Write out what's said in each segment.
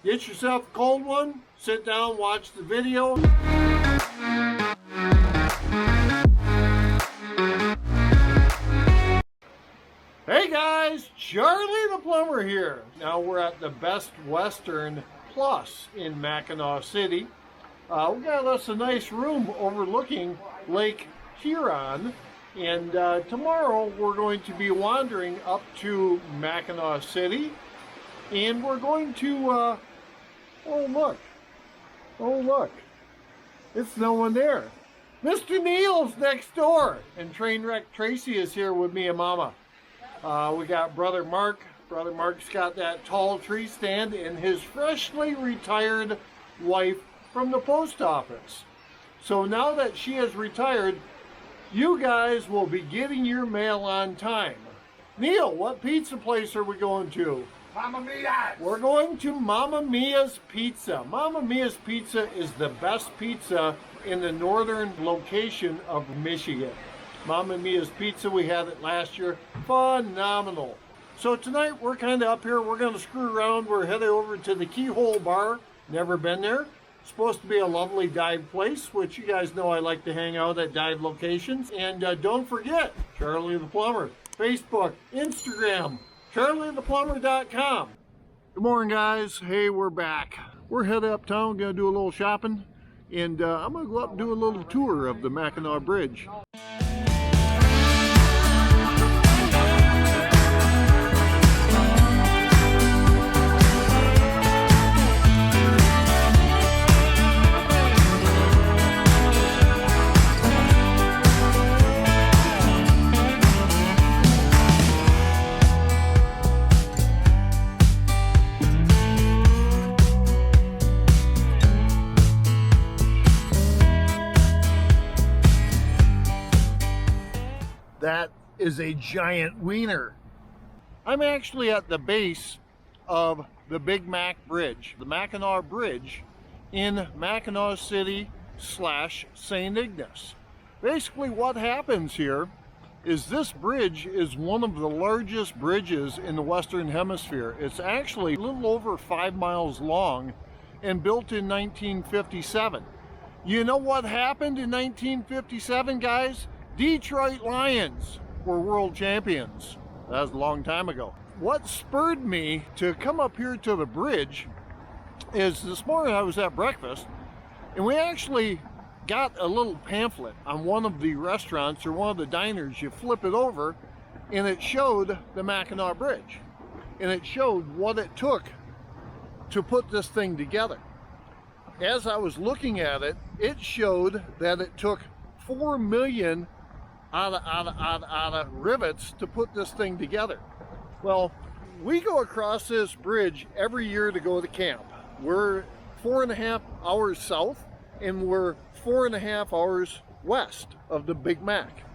Get yourself a cold one, sit down, watch the video. Hey guys, Charley the Plumber here. Now we're at the Best Western Plus in Mackinaw City. We got us a nice room overlooking Lake Huron, and tomorrow we're going to be wandering up to Mackinaw City, and we're going to, oh look, it's no one there. Mr. Neil's next door, and Trainwreck Tracy is here with me and Mama. We got Brother Mark. Brother Mark's got that tall tree stand, and his freshly retired wife from the post office. So now that she has retired, you guys will be getting your mail on time. Neil, what pizza place are we going to? Mamma Mia's! We're going to Mamma Mia's Pizza. Mamma Mia's Pizza is the best pizza in the northern location of Michigan. Mamma Mia's Pizza, we had it last year. Phenomenal. So tonight we're kind of up here. We're going to screw around. We're headed over to the Keyhole Bar. Never been there. Supposed to be a lovely dive place, which you guys know I like to hang out at dive locations. And don't forget, Charley the Plumber, Facebook, Instagram, charleytheplumber.com. Good morning, guys. Hey, we're back. We're headed uptown, going to do a little shopping, and I'm going to go up and do a little tour of the Mackinac Bridge. That is a giant wiener. I'm actually at the base of the Big Mac Bridge, the Mackinac Bridge in Mackinaw City / St. Ignace. Basically what happens here is this bridge is one of the largest bridges in the Western Hemisphere. It's actually a little over 5 miles long and built in 1957. You know what happened in 1957, guys? Detroit Lions were world champions. That was a long time ago. What spurred me to come up here to the bridge is this morning I was at breakfast, and we actually got a little pamphlet on one of the restaurants or one of the diners. You flip it over, and it showed the Mackinac Bridge. And it showed what it took to put this thing together. As I was looking at it, it showed that it took 4 million rivets to put this thing together. Well, we go across this bridge every year to go to camp. We're 4.5 hours south, and we're 4.5 hours west of the Big Mac.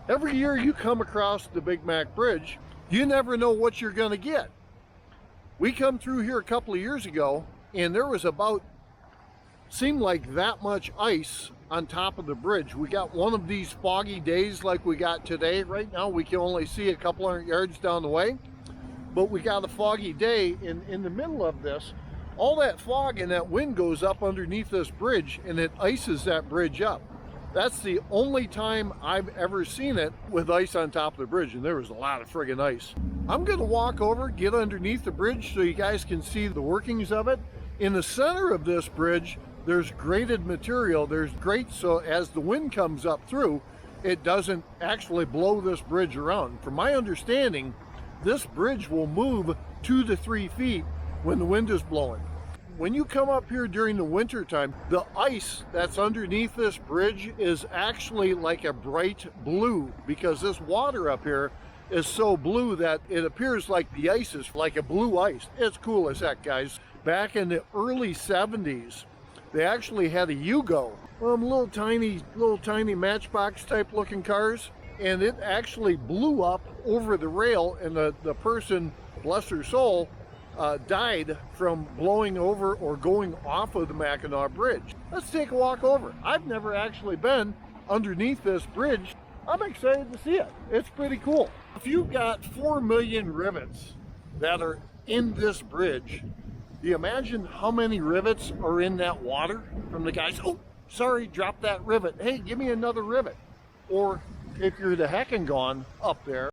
Every year you come across the Big Mac Bridge, you never know what you're going to get. We come through here a couple of years ago, and there was seemed like that much ice on top of the bridge. We got one of these foggy days like we got today. Right now we can only see a couple hundred yards down the way, but we got a foggy day in the middle of this. All that fog and that wind goes up underneath this bridge, and it ices that bridge up. That's the only time I've ever seen it with ice on top of the bridge, and there was a lot of friggin' ice. I'm gonna walk over, get underneath the bridge so you guys can see the workings of it. In the center of this bridge, there's graded material. There's grates, so as the wind comes up through, it doesn't actually blow this bridge around. From my understanding, this bridge will move 2 to 3 feet when the wind is blowing. When you come up here during the winter time, the ice that's underneath this bridge is actually like a bright blue, because this water up here is so blue that it appears like the ice is like a blue ice. It's cool as heck, guys. Back in the early 70s, they actually had a Yugo, little tiny matchbox type looking cars, and it actually blew up over the rail, and the person, bless her soul, died from blowing over or going off of the Mackinac Bridge. Let's take a walk over. I've never actually been underneath this bridge. I'm excited to see it. It's pretty cool. If you've got 4 million rivets that are in this bridge, Do you imagine how many rivets are in that water from the guys? Oh, sorry, drop that rivet. Hey, give me another rivet. Or if you're the heckin' gone up there,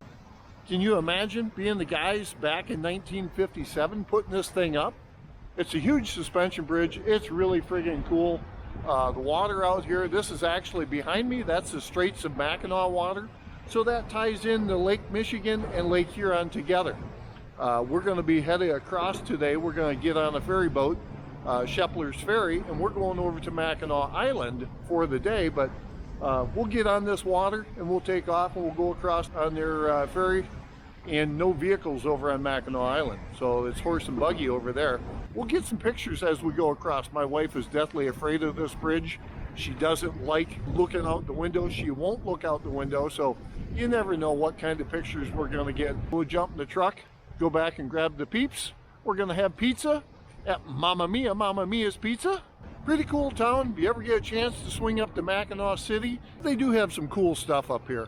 can you imagine being the guys back in 1957 putting this thing up? It's a huge suspension bridge. It's really friggin' cool. The water out here, this is actually behind me. That's the Straits of Mackinac water. So that ties in the Lake Michigan and Lake Huron together. We're going to be heading across today. We're going to get on a ferry boat, Shepler's Ferry, and we're going over to Mackinac Island for the day. But we'll get on this water and we'll take off and we'll go across on their ferry, and no vehicles over on Mackinac Island. So it's horse and buggy over there. We'll get some pictures as we go across. My wife is deathly afraid of this bridge. She doesn't like looking out the window. She won't look out the window. So you never know what kind of pictures we're going to get. We'll jump in the truck, go back and grab the peeps. We're going to have pizza at Mamma Mia's Pizza. Pretty cool town. If you ever get a chance to swing up to Mackinaw City, they do have some cool stuff up here.